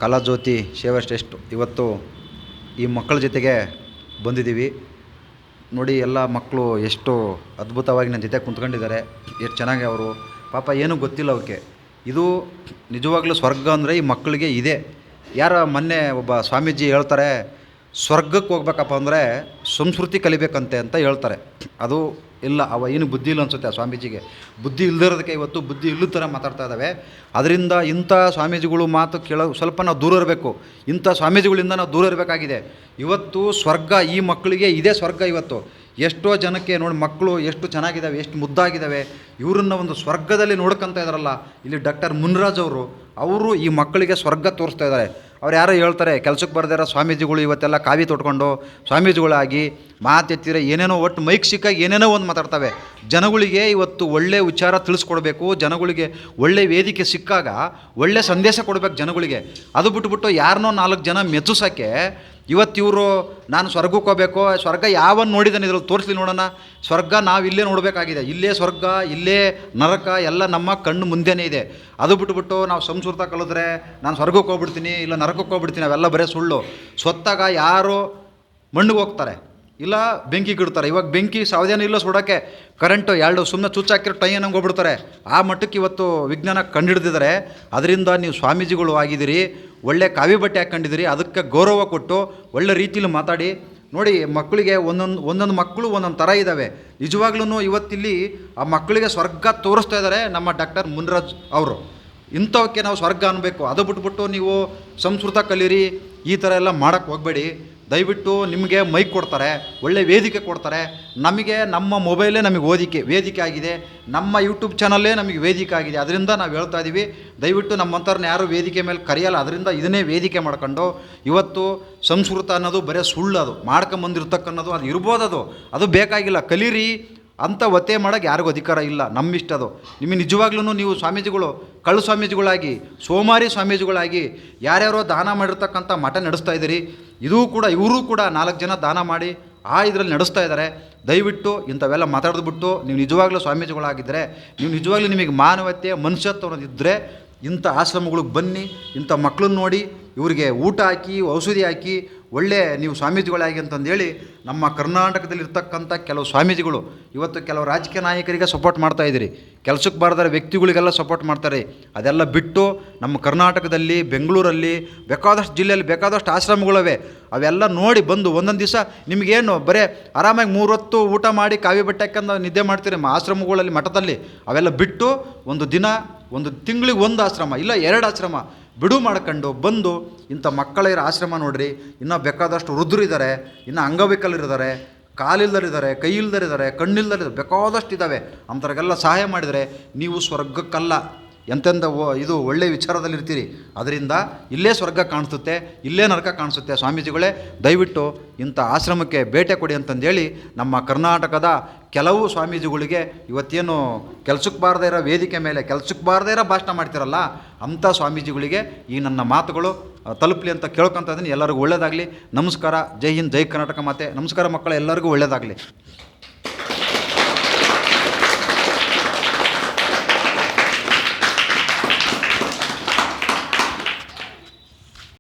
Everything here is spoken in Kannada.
ಕಲಾಜ್ಯೋತಿ ಸೇವಾ ಟ್ರಸ್ಟ್ ಇವತ್ತು ಈ ಮಕ್ಕಳ ಜೊತೆಗೆ ಬಂದಿದ್ದೀವಿ. ನೋಡಿ, ಎಲ್ಲ ಮಕ್ಕಳು ಎಷ್ಟು ಅದ್ಭುತವಾಗಿ ನನ್ನ ಜೊತೆ ಕುಂತ್ಕೊಂಡಿದ್ದಾರೆ. ಎಷ್ಟು ಚೆನ್ನಾಗಿ ಅವರು ಪಾಪ ಏನೂ ಗೊತ್ತಿಲ್ಲ ಅವಕ್ಕೆ. ಇದು ನಿಜವಾಗ್ಲೂ ಸ್ವರ್ಗ ಅಂದರೆ ಈ ಮಕ್ಕಳಿಗೆ ಇದೆ. ಮೊನ್ನೆ ಒಬ್ಬ ಸ್ವಾಮೀಜಿ ಹೇಳ್ತಾರೆ, ಸ್ವರ್ಗಕ್ಕೆ ಹೋಗ್ಬೇಕಪ್ಪ ಅಂದರೆ ಸಂಸ್ಕೃತಿ ಕಲಿಬೇಕಂತೆ ಅಂತ ಹೇಳ್ತಾರೆ. ಅದು ಇಲ್ಲ, ಏನು ಬುದ್ಧಿ ಇಲ್ಲ ಅನಿಸುತ್ತೆ ಆ ಸ್ವಾಮೀಜಿಗೆ. ಬುದ್ಧಿ ಇಲ್ಲದಿರೋದಕ್ಕೆ ಇವತ್ತು ಬುದ್ಧಿ ಇಲ್ಲದ ಥರ ಮಾತಾಡ್ತಾ ಇದ್ದಾವೆ. ಅದರಿಂದ ಇಂಥ ಸ್ವಾಮೀಜಿಗಳು ಮಾತು ಸ್ವಲ್ಪ ನಾವು ದೂರ ಇರಬೇಕು. ಇಂಥ ಸ್ವಾಮೀಜಿಗಳಿಂದ ನಾವು ದೂರ ಇರಬೇಕಾಗಿದೆ. ಇವತ್ತು ಸ್ವರ್ಗ ಈ ಮಕ್ಕಳಿಗೆ ಇದೇ ಸ್ವರ್ಗ. ಇವತ್ತು ಎಷ್ಟೋ ಜನಕ್ಕೆ ನೋಡಿ, ಮಕ್ಕಳು ಎಷ್ಟು ಚೆನ್ನಾಗಿದ್ದಾವೆ, ಎಷ್ಟು ಮುದ್ದಾಗಿದ್ದಾವೆ. ಇವರನ್ನು ಒಂದು ಸ್ವರ್ಗದಲ್ಲಿ ನೋಡ್ಕೊತ ಇದ್ದಾರಲ್ಲ. ಇಲ್ಲಿ ಡಾಕ್ಟರ್ ಮುನ್ರಾಜ್ ಅವರು ಈ ಮಕ್ಕಳಿಗೆ ಸ್ವರ್ಗ ತೋರಿಸ್ತಾ ಇದ್ದಾರೆ. ಅವ್ರು ಯಾರೋ ಹೇಳ್ತಾರೆ, ಕೆಲಸಕ್ಕೆ ಬರ್ದಿರೋ ಸ್ವಾಮೀಜಿಗಳು ಇವತ್ತೆಲ್ಲ ಕಾವಿ ತೊಟ್ಕೊಂಡು ಸ್ವಾಮೀಜಿಗಳಾಗಿ ಮಾತೆತ್ತಿರ ಏನೇನೋ ಒಟ್ಟು ಮೈಕ್ ಸಿಕ್ಕಾಗಿ ಏನೇನೋ ಒಂದು ಮಾತಾಡ್ತವೆ. ಜನಗಳಿಗೆ ಇವತ್ತು ಒಳ್ಳೆಯ ವಿಚಾರ ತಿಳಿಸ್ಕೊಡ್ಬೇಕು. ಜನಗಳಿಗೆ ಒಳ್ಳೆ ವೇದಿಕೆ ಸಿಕ್ಕಾಗ ಒಳ್ಳೆ ಸಂದೇಶ ಕೊಡಬೇಕು ಜನಗಳಿಗೆ. ಅದು ಬಿಟ್ಬಿಟ್ಟು ಯಾರನ್ನೋ 4 ಜನ ಮೆಚ್ಚಿಸೋಕ್ಕೆ ಇವತ್ತು ಇವರು ನಾನು ಸ್ವರ್ಗಕ್ಕೆ ಹೋಗಬೇಕು, ಸ್ವರ್ಗ ಯಾವನ್ನು ನೋಡಿದ್ದಾನೆ ಇದ್ರಲ್ಲಿ ತೋರಿಸ್ಲಿ ನೋಡೋಣ. ಸ್ವರ್ಗ ನಾವು ಇಲ್ಲೇ ನೋಡಬೇಕಾಗಿದೆ. ಇಲ್ಲೇ ಸ್ವರ್ಗ, ಇಲ್ಲೇ ನರಕ ಎಲ್ಲ ನಮ್ಮ ಕಣ್ಣು ಮುಂದೆನೇ ಇದೆ. ಅದು ಬಿಟ್ಬಿಟ್ಟು ನಾವು ಸಂಸ್ಕೃತ ಕಲಿದ್ರೆ ನಾನು ಸ್ವರ್ಗಕ್ಕೆ ಹೋಗ್ಬಿಡ್ತೀನಿ, ಇಲ್ಲ ನರಕಕ್ಕೆ ಹೋಗ್ಬಿಡ್ತೀನಿ, ಅವೆಲ್ಲ ಬರೀ ಸುಳ್ಳು. ಸ್ವತ್ತಾಗ ಯಾರು ಮಣ್ಣಿಗೆ ಹೋಗ್ತಾರೆ, ಇಲ್ಲ ಬೆಂಕಿಗೆ ಇಡ್ತಾರೆ. ಇವಾಗ ಬೆಂಕಿ ಸಾವಧಾನ ಇಲ್ಲ ಸುಡೋಕ್ಕೆ, ಕರೆಂಟು 2 ಸುಮ್ಮನೆ ಚುಚ್ಚು ಹಾಕಿರೋ ಟೈ ಅನ್ನಂಗೆ ಹೋಗ್ಬಿಡ್ತಾರೆ. ಆ ಮಟ್ಟಕ್ಕೆ ಇವತ್ತು ವಿಜ್ಞಾನ ಕಂಡುಹಿಡಿದಿದ್ದಾರೆ. ಅದರಿಂದ ನೀವು ಸ್ವಾಮೀಜಿಗಳು ಆಗಿದ್ದೀರಿ, ಒಳ್ಳೆ ಕಾವಿ ಬಟ್ಟೆ ಹಾಕ್ಕೊಂಡಿದ್ದೀರಿ, ಅದಕ್ಕೆ ಗೌರವ ಕೊಟ್ಟು ಒಳ್ಳೆ ರೀತಿಯಲ್ಲಿ ಮಾತಾಡಿ. ನೋಡಿ, ಮಕ್ಕಳಿಗೆ ಒಂದೊಂದು ಮಕ್ಕಳು ಒಂದೊಂದು ಥರ ಇದ್ದಾವೆ. ನಿಜವಾಗ್ಲೂ ಇವತ್ತಿಲ್ಲಿ ಆ ಮಕ್ಕಳಿಗೆ ಸ್ವರ್ಗ ತೋರಿಸ್ತಾ ಇದ್ದಾರೆ ನಮ್ಮ ಡಾಕ್ಟರ್ ಮುನ್ರಾಜ್ ಅವರು. ಇಂಥವಕ್ಕೆ ನಾವು ಸ್ವರ್ಗ ಅನ್ನಬೇಕು. ಅದು ಬಿಟ್ಬಿಟ್ಟು ನೀವು ಸಂಸ್ಕೃತ ಕಲೀರಿ, ಈ ಥರ ಎಲ್ಲ ಮಾಡೋಕ್ಕೆ ಹೋಗಬೇಡಿ. ದಯವಿಟ್ಟು ನಿಮಗೆ ಮೈಕ್ ಕೊಡ್ತಾರೆ, ಒಳ್ಳೆ ವೇದಿಕೆ ಕೊಡ್ತಾರೆ. ನಮಗೆ ನಮ್ಮ ಮೊಬೈಲೇ ನಮಗೆ ವೇದಿಕೆ ಆಗಿದೆ, ನಮ್ಮ ಯೂಟ್ಯೂಬ್ ಚಾನಲ್ಲೇ ನಮಗೆ ವೇದಿಕೆ ಆಗಿದೆ. ಅದರಿಂದ ನಾವು ಹೇಳ್ತಾ ಇದ್ದೀವಿ, ದಯವಿಟ್ಟು ನಮ್ಮಂಥವ್ರನ್ನ ಯಾರೂ ವೇದಿಕೆ ಮೇಲೆ ಕರೆಯಲ್ಲ. ಅದರಿಂದ ಇದನ್ನೇ ವೇದಿಕೆ ಮಾಡ್ಕೊಂಡು ಇವತ್ತು ಸಂಸ್ಕೃತ ಅನ್ನೋದು ಬರೀ ಸುಳ್ಳು. ಅದು ಮಾಡ್ಕೊಂಬಂದಿರ್ತಕ್ಕನ್ನೋದು ಅದು ಇರ್ಬೋದು, ಅದು ಬೇಕಾಗಿಲ್ಲ. ಕಲೀರಿ ಅಂತ ಒತ್ತೆ ಮಾಡೋಕ್ಕೆ ಯಾರಿಗೂ ಅಧಿಕಾರ ಇಲ್ಲ. ನಮ್ಮಿಷ್ಟ ಅದು. ನಿಮಗೆ ನಿಜವಾಗ್ಲೂ ನೀವು ಸ್ವಾಮೀಜಿಗಳು ಕಳ್ಳ ಸ್ವಾಮೀಜಿಗಳಾಗಿ, ಸೋಮಾರಿ ಸ್ವಾಮೀಜಿಗಳಾಗಿ ಯಾರ್ಯಾರೋ ದಾನ ಮಾಡಿರ್ತಕ್ಕಂಥ ಮಠ ನಡೆಸ್ತಾ ಇದ್ದೀರಿ. ಇವರು ಕೂಡ 4 ಜನ ದಾನ ಮಾಡಿ ಇದರಲ್ಲಿ ನಡೆಸ್ತಾ ಇದ್ದಾರೆ. ದಯವಿಟ್ಟು ಇಂಥವೆಲ್ಲ ಮಾತಾಡಿದ್ಬಿಟ್ಟು ನೀವು ನಿಜವಾಗ್ಲೂ ಸ್ವಾಮೀಜಿಗಳಾಗಿದ್ದರೆ, ನೀವು ನಿಜವಾಗ್ಲೂ ನಿಮಗೆ ಮಾನವತೆ ಮನುಷ್ಯತ್ವ ಅನ್ನೋದಿದ್ದರೆ ಇಂಥ ಆಶ್ರಮಗಳಿಗೆ ಬನ್ನಿ. ಇಂಥ ಮಕ್ಕಳನ್ನ ನೋಡಿ ಇವರಿಗೆ ಊಟ ಹಾಕಿ, ಔಷಧಿ ಹಾಕಿ, ಒಳ್ಳೆ ನೀವು ಸ್ವಾಮೀಜಿಗಳಾಗಿ ಅಂತಂದೇಳಿ ನಮ್ಮ ಕರ್ನಾಟಕದಲ್ಲಿರ್ತಕ್ಕಂಥ ಕೆಲವು ಸ್ವಾಮೀಜಿಗಳು ಇವತ್ತು ಕೆಲವು ರಾಜಕೀಯ ನಾಯಕರಿಗೆ ಸಪೋರ್ಟ್ ಮಾಡ್ತಾಯಿದ್ದೀರಿ, ಕೆಲಸಕ್ಕೆ ಬಾರದಾರ ವ್ಯಕ್ತಿಗಳಿಗೆಲ್ಲ ಸಪೋರ್ಟ್ ಮಾಡ್ತಾರೆ. ಅದೆಲ್ಲ ಬಿಟ್ಟು ನಮ್ಮ ಕರ್ನಾಟಕದಲ್ಲಿ, ಬೆಂಗಳೂರಲ್ಲಿ ಬೇಕಾದಷ್ಟು ಜಿಲ್ಲೆಯಲ್ಲಿ ಬೇಕಾದಷ್ಟು ಆಶ್ರಮಗಳವೆ. ಅವೆಲ್ಲ ನೋಡಿ ಬಂದು ಒಂದೊಂದು ದಿವಸ ನಿಮಗೇನು ಬರೀ ಆರಾಮಾಗಿ 3 ಹೊತ್ತು ಊಟ ಮಾಡಿ ಕಾವಿ ಬಟ್ಟೆ ಹಾಕೊಂಡು ನಿದ್ದೆ ಮಾಡ್ತೀರಿ ಆಶ್ರಮಗಳಲ್ಲಿ, ಮಠದಲ್ಲಿ. ಅವೆಲ್ಲ ಬಿಟ್ಟು ಒಂದು ತಿಂಗಳಿಗೆ 1 ಆಶ್ರಮ ಇಲ್ಲ 2 ಆಶ್ರಮ ಬಿಡು ಮಾಡ್ಕೊಂಡು ಬಂದು ಇಂಥ ಮಕ್ಕಳಿರೋ ಆಶ್ರಮ ನೋಡ್ರಿ. ಇನ್ನೂ ಬೇಕಾದಷ್ಟು ವೃದ್ಧರಿದ್ದಾರೆ, ಇನ್ನು ಅಂಗವಿಕಲರಿದ್ದಾರೆ, ಕಾಲಿಲ್ದರಿದ್ದಾರೆ, ಕೈ ಇಲ್ದರಿದ್ದಾರೆ, ಕಣ್ಣಿಲ್ದರಿದ್ದಾರೆ, ಬೇಕಾದಷ್ಟು ಇದ್ದಾವೆ. ಅಂಥವ್ರಿಗೆಲ್ಲ ಸಹಾಯ ಮಾಡಿದರೆ ನೀವು ಸ್ವರ್ಗಕ್ಕಲ್ಲ ಎಂತೆಂಥ ಇದು ಒಳ್ಳೆಯ ವಿಚಾರದಲ್ಲಿರ್ತೀರಿ. ಅದರಿಂದ ಇಲ್ಲೇ ಸ್ವರ್ಗ ಕಾಣಿಸುತ್ತೆ, ಇಲ್ಲೇ ನರಕ ಕಾಣಿಸುತ್ತೆ. ಸ್ವಾಮೀಜಿಗಳೇ, ದಯವಿಟ್ಟು ಇಂಥ ಆಶ್ರಮಕ್ಕೆ ಭೇಟಿ ಕೊಡಿ ಅಂತಂದೇಳಿ ನಮ್ಮ ಕರ್ನಾಟಕದ ಕೆಲವು ಸ್ವಾಮೀಜಿಗಳಿಗೆ ಇವತ್ತೇನು ಕೆಲಸಕ್ಕೆ ಬಾರದೇ ಇರೋ ವೇದಿಕೆ ಮೇಲೆ ಕೆಲಸಕ್ಕೆ ಬಾರದೇ ಇರೋ ಭಾಷಣ ಮಾಡ್ತಿರಲ್ಲ, ಅಂಥ ಸ್ವಾಮೀಜಿಗಳಿಗೆ ಈ ನನ್ನ ಮಾತುಗಳು ತಲುಪಲಿ ಅಂತ ಕೇಳ್ಕೊತ ಇದ್ದೀನಿ. ಎಲ್ಲರಿಗೂ ಒಳ್ಳೆಯದಾಗಲಿ. ನಮಸ್ಕಾರ. ಜೈ ಹಿಂದ್, ಜೈ ಕರ್ನಾಟಕ ಮಾತೆ. ನಮಸ್ಕಾರ ಮಕ್ಕಳು, ಎಲ್ಲರಿಗೂ ಒಳ್ಳೆಯದಾಗಲಿ.